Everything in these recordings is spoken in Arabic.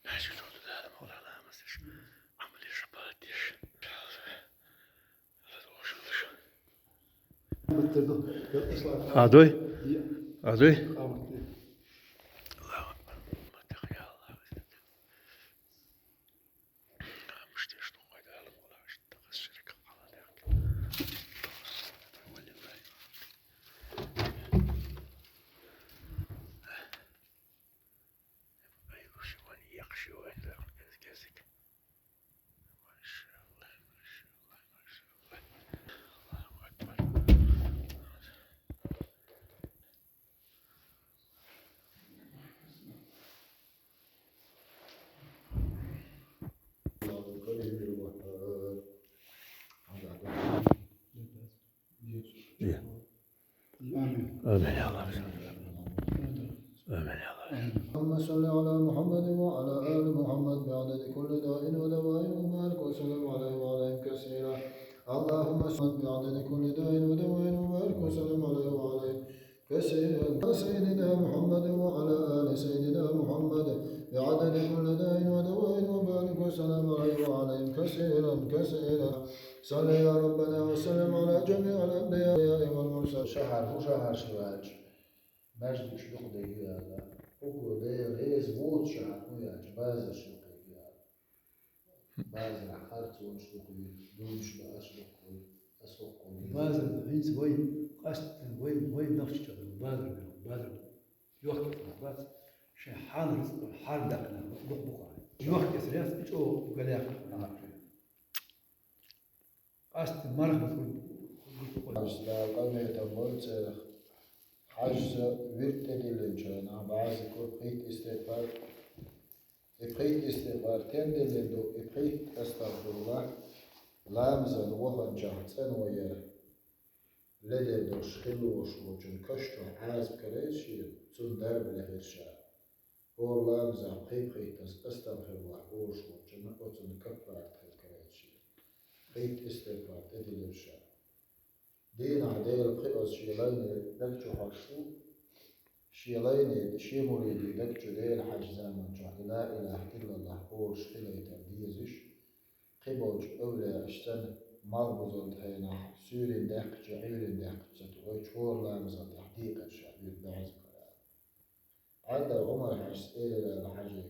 ماشي تقول لا ولا لا مسش عملي شباتيش عدوي عدوي الله أكبر ما تخيل الله مش تشتغل هذا ولا مش تخش شركة على ذاك أيوة شو يقشي وين كذا ما شاء الله ما شاء الله ما شاء الله الله أكبر آمين يا الله آمين يا الله اللهم صل على محمد وعلى آل محمد بعدد كل داء ودواء وبارك وسلم عليه وعليهم كثيرا اللهم صل بعدد كل داء ودواء وبارك وسلم عليه وعليهم كثيرا سيدنا محمد وعلى آل سيدنا محمد بعدد كل داء ودواء وبارك وسلم عليه وعليهم كثيرا صل يا ربنا وسلم على جميع الأنبياء والمرسلين شهر شواج مجد شلوخ دقيقة هذا وكو دير ريز ووت شهر وياج بازر شلوخ دقيقة بازر حارت ونشلوخ دون شلوخ أسلوخ بازر هينس وين قصد وين نفس شغل بازر يوقف بس شيء حال دقنا بقى يوقف سريع شو قال يا قصد مرة قصد قام يتمرد حجز ورد دلنجانا بعض كل بقيت استغفار تندلندو بقيت استغفر الله لامزن وهن جهتن وير لدردوش خلوش وجن كشتو عاز كريشي تون درب لهرشا هو لامزن بقيت استغفر الله وش وجن وجن كفار كريشي بقيت استغفار تدلنجا دين عديل قئص شيلين دكتو حشو شيلين شيموليدي دكتو ديل حج زامن جهد لا إله إلا الله قوش خلي ترديزش قبوج أولى أشتن مربوزون تهينا سورين دهق جعيرين دهق ستوي شور لامزن تحديق الشعبير بعض كلام عدا عمر حج سئل الحجي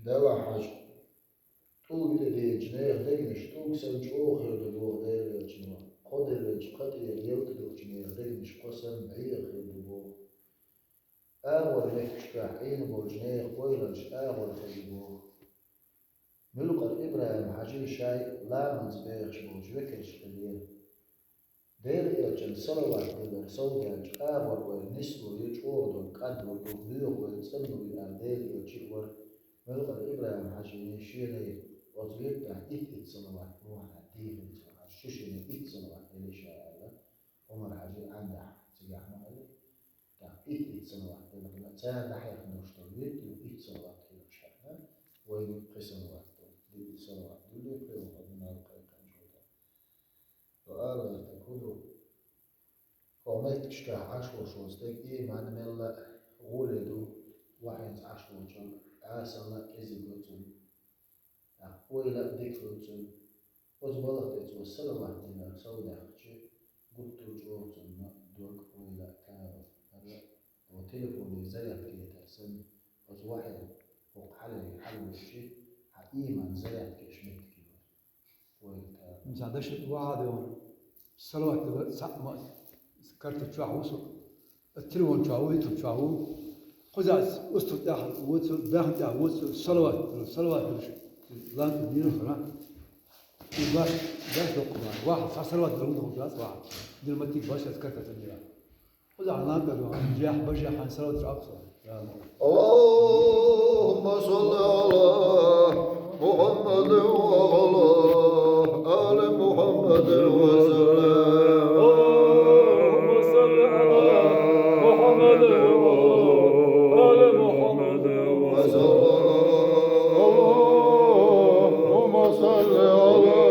دوا حج طوق دي جنيه دقنش طوق سنج أوخر دبوغ دير جنوه قدر قدر يوت دو جنيه دقنش قسم بعير خير دبوغ أول مكشكا حين بو جنيه قويلنش أول خير دبوغ ملقى إبراهيم حجي شاي لا منزبيخش بو جوكرش خليل دير إيجن صلوات دبر صوداج أول ونسبو يجوردو قدو يغليوغ ويتصنو إلى دير إيجن ور ملقى إبراهيم حجي شيني وزيرته إثت صلوات روحنا تيجي صلوات شوشني إثت صلوات اللي شاء عمر حجي عنده سياح مالي تا إثت صلوات لما تساعد حياة نشطويت إثت صلوات كيلو شحنة وين قصلوات دي صلوات دول يقولوا قدنا القيقان جودا وقال تقولوا قومت كشكا عشو شوستك إيه معنى ملا ولدو واحد عشو جل عاسلا كذي قلتم وإلى ذكرتم وزبلت والسلوات إلى صودعتي قلت جوتم دوك وإلى كارو هذا وتلفوني زيت كيتا سن وزواحد فوق حلو الشيء حقيما زيت كشمت كيلو وإلى مش عندش واحد يوم الصلوات ما سكرت تشعوسو التلفون تشعوي تشعو خذاس وسط داخل وسط داخل وسط الصلوات لان تدير فرا باش دوكمان واحد صلوات درود باش واحد دير ما تيك باش سكرت تدير خذ على نقدر جاح برجع عن صلوات الاقصى اللهم صل على محمد وعلى آل محمد وسلم اللهم صل على محمد وآل محمد وسلم اللهم صل على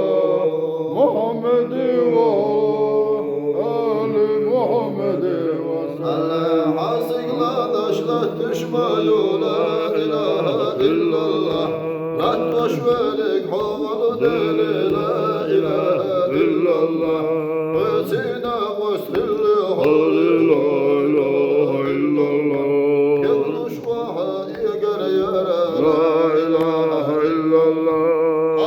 محمد وآل محمد وسلم الله حاسق لا daşlar düşmanı la ilahe illallah. Rat boş verik havalı deli la ilahe illallah. Özine gösterli halı la ilahe illallah. Gelmiş vaha eğer yere la ilahe illallah.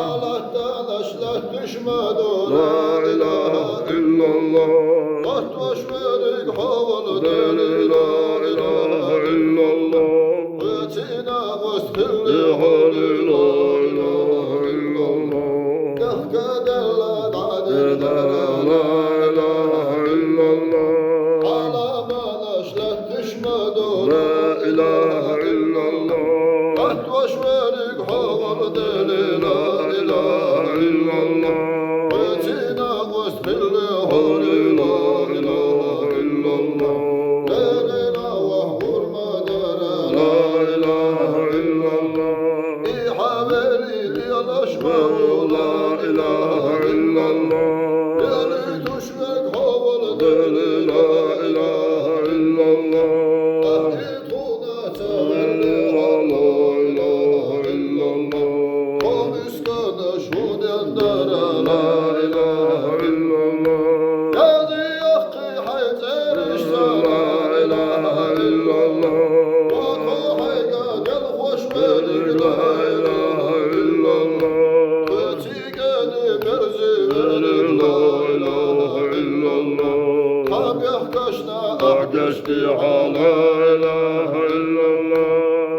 Allah'tan daşlar düşmanı la ilahe illallah. Rat boş verik havalı deli la ilahe illallah. Özine gösterli halı la ilahe illallah. Kahkaderler adederler la ilahe illallah. Alamalaşlar düşmadı la ilahe illallah. At boş verik havalı deli la ilahe illallah. Özine gösterli halı la ilahe illallah. La ilahe vurma dere la ilahe illallah. İhaveli yalaşma la ilahe illallah. Deli düşmek havalı deli la ilahe illallah. Ahli tuğda severli la ilahe illallah. Komiskana şuden dara la ilahe illallah. Yazı yakkı hayzer işte la ilahe illallah. Vata hayga gel hoş verik la ilahe illallah. Ötükeni merzi verir la ilahe illallah. Tabih kaşna ah geçti la ilahe illallah.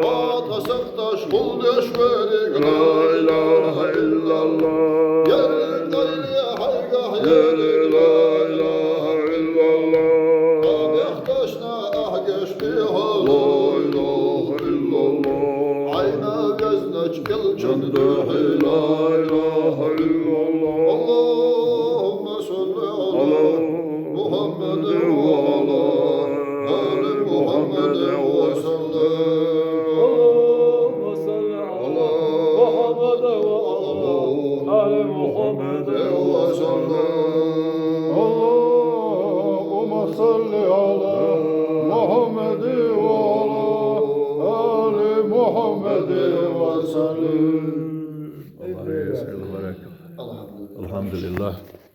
Vata saktaş kul deş verik la ilahe illallah. Yerin dayli haygah yerir la ilahe illallah. Tabih kaşna ah geçti la ilahe illallah. Ayna gözneç bilçin döhi la ilahe illallah. Allahümme salli ala Muhammed ve ala Ali Muhammed ve sallim. Allahümme salli ala Muhammed ve ala Ali Muhammed ve sallim. Allahümme salli ala Muhammed ve ala Ali Muhammed ve sallim. Allah razı olsun. Elhamdülillah. Elhamdülillah.